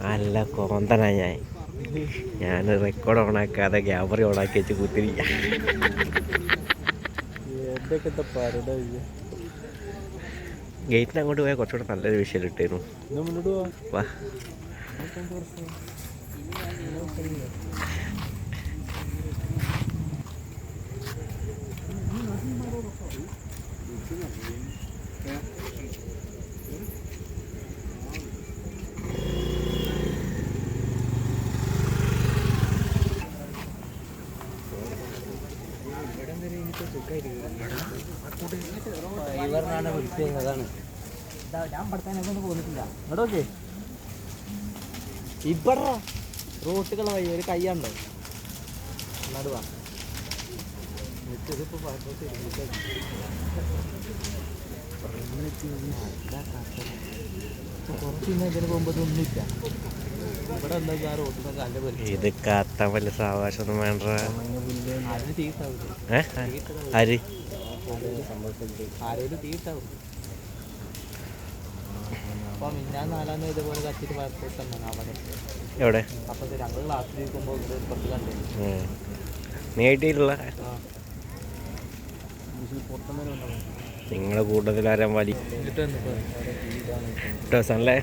നല്ല കോന്തനാ ഞാൻ record ഓണാക്കാതെ camera ഓണാക്കി വെച്ച് കുത്തിരിക്കാം. ഗേറ്റിന് അങ്ങോട്ട് പോയാൽ കുറച്ചുകൂടെ നല്ലൊരു വിഷയം ഇട്ടായിരുന്നു. വാ ഇവരാണ് വിളിച്ചത്. അതാണ് ഞാൻ പഠിത്താനൊക്കെ ഒന്നും പോന്നിട്ടില്ല. ഇങ്ങോട്ടോക്കെ ഇവിടെ റോട്ടുകള വഴി ഒരു കയ്യാണ്ടോ നടുവാ കുറച്ച് ഇതിന് പോകുമ്പോൾ ഒന്നുമില്ല. ഇവിടെ എന്താ ആ റോട്ടിനൊക്കെ നല്ല പോലെ ഇത് കാത്താൻ വലിയ സാവകാശമൊന്നും വേണ്ട. അതിന് തീർത്താവും. ആര് ആരോട് തീർത്താവും. അപ്പൊ ഞാൻ 4-ാം തീയതി ഇതുപോലെ കത്തിട്ട് വരപ്പോട്ടെന്നാണ് അവിടെ. എവിടെ? അപ്പൊ ഞങ്ങൾ ക്ലാസ്സിൽ ഇരിക്കുമ്പോൾ പുറത്ത് കണ്ടു. നീട്ടിയിട്ടുള്ള നിങ്ങളെ കൂട്ടത്തിൽ ആരാൻ വലി സൺലേ